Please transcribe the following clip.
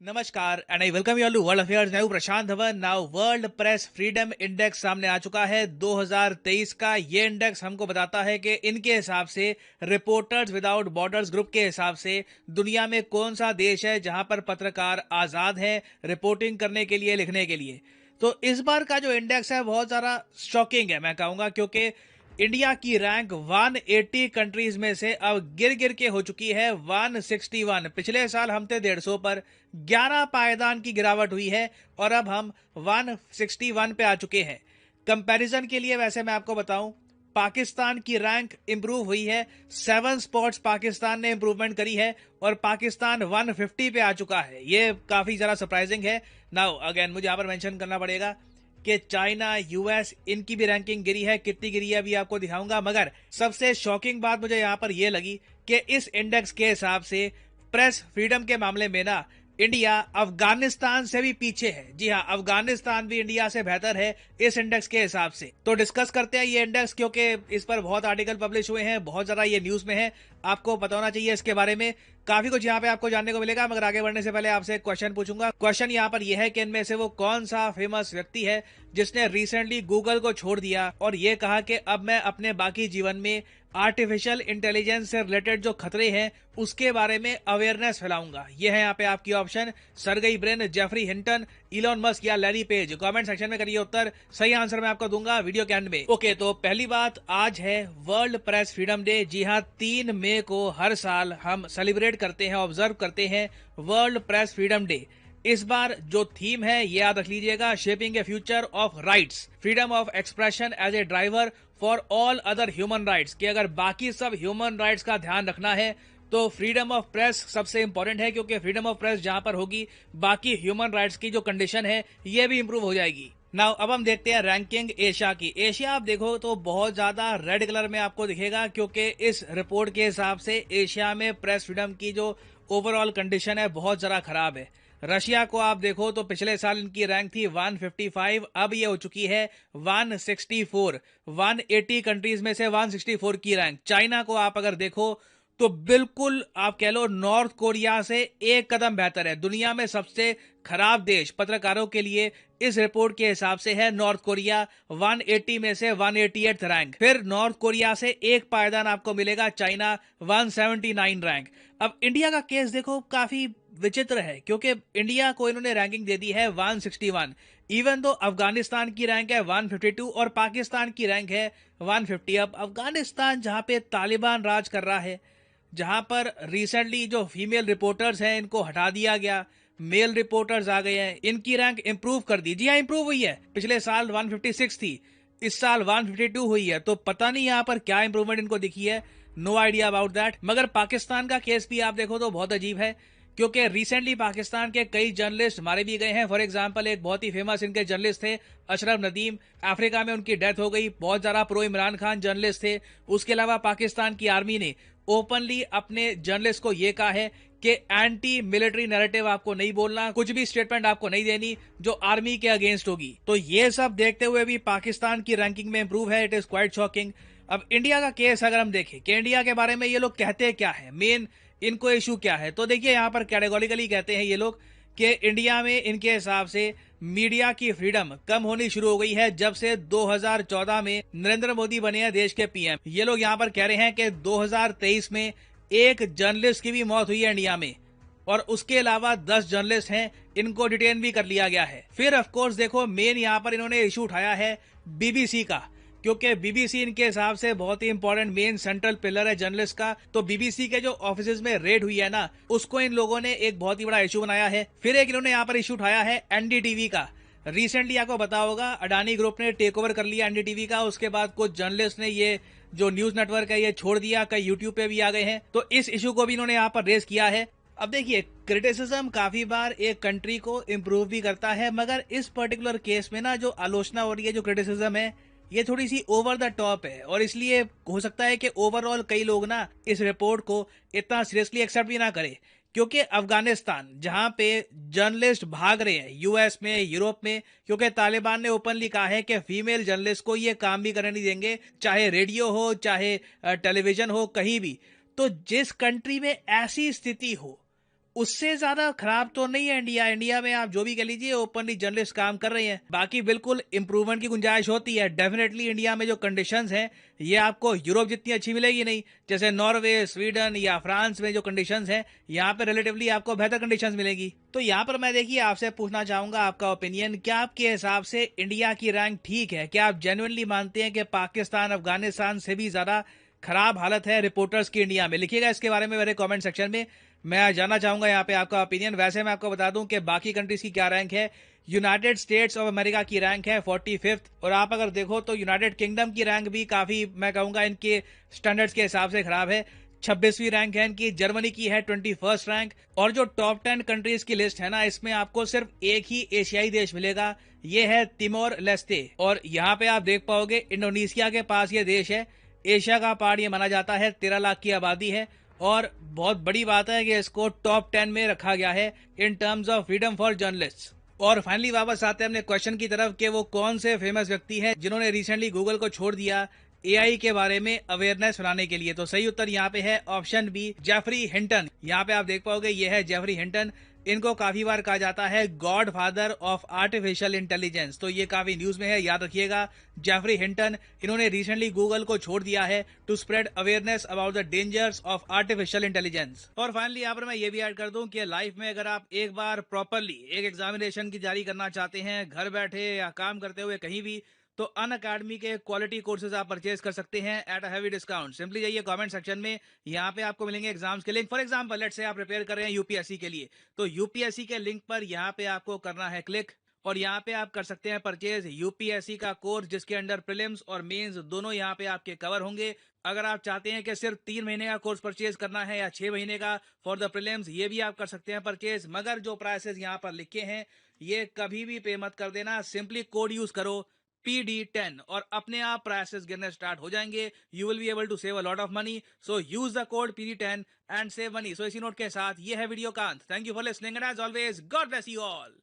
नमस्कार and I welcome you all to world affairs. मैं हूं Prashant Dhawan. Now world press freedom index सामने आ चुका है 2023 का। ये इंडेक्स हमको बताता है कि इनके हिसाब से, रिपोर्टर्स विदाउट बॉर्डर्स ग्रुप के हिसाब से, दुनिया में कौन सा देश है जहां पर पत्रकार आजाद हैं रिपोर्टिंग करने के लिए, लिखने के लिए। तो इस बार का जो इंडेक्स है बहुत ज़्यादा शॉकिंग है मैं कहूँगा, क्योंकि इंडिया की रैंक 180 कंट्रीज में से अब गिर गिर के हो चुकी है 161। पिछले साल हम थे 150 पर, 11 पायदान की गिरावट हुई है और अब हम 161 पे आ चुके हैं। कंपैरिजन के लिए वैसे मैं आपको बताऊं, पाकिस्तान की रैंक इंप्रूव हुई है, 7 स्पॉट्स पाकिस्तान ने इंप्रूवमेंट करी है और पाकिस्तान 150 पे आ चुका है। ये काफी ज्यादा सरप्राइजिंग है। नाउ अगेन मुझे यहां पर मेंशन करना पड़ेगा कि चाइना, यूएस, इनकी भी रैंकिंग गिरी है। कितनी गिरी है अभी आपको दिखाऊंगा, मगर सबसे शॉकिंग बात मुझे यहां पर यह लगी कि इस इंडेक्स के हिसाब से प्रेस फ्रीडम के मामले में ना इंडिया अफगानिस्तान से भी पीछे है। जी हाँ, अफगानिस्तान भी इंडिया से बेहतर है इस इंडेक्स के हिसाब से। तो डिस्कस करते हैं ये इंडेक्स, क्योंकि इस पर बहुत आर्टिकल पब्लिश हुए हैं, बहुत ज्यादा ये न्यूज में है, आपको पता होना चाहिए इसके बारे में। काफी कुछ यहाँ पे आपको जानने को मिलेगा, मगर आगे बढ़ने से पहले आपसे एक क्वेश्चन पूछूंगा। क्वेश्चन यहाँ पर यह है कि इनमें से वो कौन सा फेमस व्यक्ति है जिसने रिसेंटली गूगल को छोड़ दिया और ये कहा कि अब मैं अपने बाकी जीवन में आर्टिफिशियल इंटेलिजेंस से रिलेटेड जो खतरे हैं उसके बारे में अवेयरनेस फैलाऊंगा। ये है यहाँ पे आपकी option: Sergey Brin, Geoffrey Hinton, Elon Musk या लैरी पेज। कमेंट सेक्शन में करिए उत्तर, सही आंसर मैं आपको दूंगा वीडियो के एंड में। ओके, तो पहली बात, आज है वर्ल्ड प्रेस फ्रीडम डे। जी हाँ, 3 मई को हर साल हम सेलिब्रेट करते हैं, ऑब्जर्व करते हैं वर्ल्ड प्रेस फ्रीडम डे। इस बार जो थीम है ये याद रख लीजिएगा: shaping a future of rights, freedom of expression as a driver for all other human rights. कि अगर बाकी सब ह्यूमन राइट्स का ध्यान रखना है तो फ्रीडम ऑफ प्रेस सबसे इंपॉर्टेंट है, क्योंकि फ्रीडम ऑफ प्रेस जहां पर होगी, बाकी ह्यूमन राइट्स की जो कंडीशन है ये भी इंप्रूव हो जाएगी। नाउ अब हम देखते हैं रैंकिंग एशिया की। एशिया आप देखो तो बहुत ज्यादा रेड कलर में आपको दिखेगा, क्योंकि इस रिपोर्ट के हिसाब से एशिया में प्रेस फ्रीडम की जो ओवरऑल कंडीशन है बहुत ज्यादा खराब है। रशिया को आप देखो तो पिछले साल इनकी रैंक थी 155, अब ये हो चुकी है 164। 180 कंट्रीज में से 164 की रैंक। चाइना को आप अगर देखो तो बिल्कुल आप कह लो नॉर्थ कोरिया से एक कदम बेहतर है। दुनिया में सबसे खराब देश पत्रकारों के लिए इस रिपोर्ट के हिसाब से है नॉर्थ कोरिया, 180 में से 188 रैंक। फिर नॉर्थ कोरिया से एक पायदान आपको मिलेगा चाइना, 179 रैंक। अब इंडिया का केस देखो, काफी विचित्र है, क्योंकि इंडिया को इन्होंने रैंकिंग दे दी है 161, इवन दो अफगानिस्तान की रैंक है 152 और पाकिस्तान की रैंक है 150। अब अफगानिस्तान जहां पे तालिबान राज कर रहा है, जहां पर रिसेंटली जो फीमेल रिपोर्टर्स हैं इनको हटा दिया गया, मेल रिपोर्टर्स आ गए हैं, इनकी रैंक इंप्रूव कर दी। जी हाँ, इंप्रूव हुई है। पिछले साल 156 थी, इस साल 152 हुई है। तो पता नहीं यहाँ पर क्या इंप्रूवमेंट इनको दिखी है, नो आइडिया अबाउट दैट। मगर पाकिस्तान का केस भी आप देखो तो बहुत अजीब है, क्योंकि रिसेंटली पाकिस्तान के कई जर्नलिस्ट मारे भी गए हैं। फॉर एग्जांपल, एक बहुत ही फेमस इनके जर्नलिस्ट थे अशरफ नदीम, अफ्रीका में उनकी डेथ हो गई। बहुत ज्यादा प्रो इमरान खान जर्नलिस्ट थे। उसके अलावा पाकिस्तान की आर्मी ने ओपनली अपने जर्नलिस्ट को यह कहा है कि एंटी मिलिट्री नैरेटिव आपको नहीं बोलना, कुछ भी स्टेटमेंट आपको नहीं देनी जो आर्मी के अगेंस्ट होगी। तो ये सब देखते हुए भी पाकिस्तान की रैंकिंग में इंप्रूव है। It is quite shocking. अब इंडिया का केस अगर हम देखें कि इंडिया के बारे में ये लोग कहते क्या है, मेन इनको इशू क्या है, तो देखिए यहाँ पर कैटेगोरिकली कहते हैं ये लोग कि इंडिया में इनके हिसाब से मीडिया की फ्रीडम कम होनी शुरू हो गई है जब से 2014 में नरेंद्र मोदी बने हैं देश के पीएम। ये लोग यहाँ पर कह रहे हैं कि 2023 में एक जर्नलिस्ट की भी मौत हुई है इंडिया में, और उसके अलावा 10 जर्नलिस्ट हैं, इनको डिटेन भी कर लिया गया है। फिर ऑफ कोर्स देखो, मेन यहाँ पर इन्होंने इशू उठाया है बीबीसी का, क्योंकि बीबीसी इनके हिसाब से बहुत ही इंपॉर्टेंट मेन सेंट्रल पिलर है जर्नलिस्ट का। तो बीबीसी के जो ऑफिस में रेड हुई है ना, उसको इन लोगों ने एक बहुत ही बड़ा इशू बनाया है। फिर एक इन्होंने यहाँ पर इशू उठाया है एनडीटीवी का। रिसेंटली आपको पता होगा अडानी ग्रुप ने टेक ओवर कर लिया एनडीटीवी का। उसके बाद कुछ जर्नलिस्ट ने ये जो न्यूज नेटवर्क है ये छोड़ दिया, कई यूट्यूब पे भी आ गए हैं। तो इस इशू को भी इन्होंने यहाँ पर रेज किया है। अब देखिए, क्रिटिसिज्म काफी बार एक कंट्री को इम्प्रूव भी करता है, मगर इस पर्टिकुलर केस में ना जो आलोचना हो रही है, जो क्रिटिसिज्म है, ये थोड़ी सी ओवर द टॉप है। और इसलिए हो सकता है कि ओवरऑल कई लोग ना इस रिपोर्ट को इतना सीरियसली एक्सेप्ट भी ना करें, क्योंकि अफगानिस्तान जहां पे जर्नलिस्ट भाग रहे हैं यूएस में, यूरोप में, क्योंकि तालिबान ने ओपनली कहा है कि फीमेल जर्नलिस्ट को ये काम भी करने नहीं देंगे, चाहे रेडियो हो चाहे टेलीविजन हो, कहीं भी। तो जिस कंट्री में ऐसी स्थिति हो उससे ज्यादा खराब तो नहीं है इंडिया। इंडिया में आप जो भी कह लीजिए ओपनली जर्नलिस्ट काम कर रहे हैं, बाकी बिल्कुल इंप्रूवमेंट की गुंजाइश होती है। डेफिनेटली इंडिया में जो कंडीशंस हैं ये आपको यूरोप जितनी अच्छी मिलेगी नहीं। जैसे नॉर्वे, स्वीडन या फ्रांस में जो कंडीशंस हैं यहाँ पे रिलेटिवली आपको बेहतर कंडीशंस मिलेगी। तो यहाँ पर मैं देखिए आपसे पूछना चाहूंगा आपका ओपिनियन, क्या आपके हिसाब से इंडिया की रैंक ठीक है? क्या आप जेन्युइनली मानते हैं कि पाकिस्तान अफगानिस्तान से भी ज्यादा खराब हालत है रिपोर्टर्स की इंडिया में? लिखिएगा इसके बारे में मेरे कमेंट सेक्शन में, मैं जानना चाहूंगा यहाँ पे आपका ओपिनियन। वैसे मैं आपको बता दूं कि बाकी कंट्रीज की क्या रैंक है। यूनाइटेड स्टेट्स ऑफ अमेरिका की रैंक है 45th, और आप अगर देखो तो यूनाइटेड किंगडम की रैंक भी काफी, मैं कहूंगा इनके स्टैंडर्ड्स के हिसाब से खराब है। 26वीं रैंक है इनकी। जर्मनी की है 21st रैंक। और जो टॉप 10 कंट्रीज की लिस्ट है ना, इसमें आपको सिर्फ एक ही एशियाई देश मिलेगा, ये है तिमोर लेस्ते। और यहाँ पे आप देख पाओगे इंडोनेशिया के पास ये देश है। एशिया का पार्ट ये माना जाता है, 13 लाख की आबादी है। और बहुत बड़ी बात है कि इसको टॉप 10 में रखा गया है in terms of freedom for journalist. और फाइनली वापस आते हैं अपने क्वेश्चन की तरफ कि वो कौन से फेमस व्यक्ति हैं जिन्होंने रिसेंटली गूगल को छोड़ दिया एआई के बारे में अवेयरनेस फैलाने के लिए। तो सही उत्तर यहाँ पे है ऑप्शन बी, जेफरी हिंटन। यहाँ पे आप देख पाओगे ये है जेफरी हिंटन। इनको काफी बार कहा जाता है godfather of artificial intelligence, तो ये काफी न्यूज में है, याद रखिएगा। जेफरी हिंटन, इन्होंने रिसेंटली गूगल को छोड़ दिया है to spread awareness about the dangers of artificial intelligence. और फाइनली यहाँ पर मैं ये भी ऐड कर दूं कि लाइफ में अगर आप एक बार प्रॉपरली एक एग्जामिनेशन की तैयारी करना चाहते हैं, घर बैठे या काम करते हुए कहीं भी, तो अन अकेडमी के क्वालिटी कोर्सेज आप परचेज कर सकते हैं at a heavy discount. Simply जाइए कमेंट सेक्शन में, यहाँ पे आपको मिलेंगे एग्जाम्स के link. For example let's say आप प्रिपेयर कर रहे हैं यूपीएससी के लिए, तो यूपीएससी के लिंक पर यहाँ पे आपको करना है क्लिक, और यहाँ पे आप कर सकते हैं परचेज यूपीएससी का कोर्स, जिसके अंडर प्रीलिम्स और मेंस दोनों यहाँ पे आपके कवर होंगे। अगर आप चाहते हैं कि सिर्फ 3 महीने का कोर्स परचेज करना है या 6 महीने का फॉर द प्रीलिम्स, ये भी आप कर सकते हैं परचेज। मगर जो प्राइसेस यहाँ पर लिखे हैं ये कभी भी पे मत कर देना, सिंपली कोड यूज करो PD10 और अपने आप प्राइसेस गिरने स्टार्ट हो जाएंगे। You will be able to save a lot of money, so use the code PD10 and save money. So इसी नोट के साथ ये है वीडियो कांत। Thank you for listening and as always God bless you all.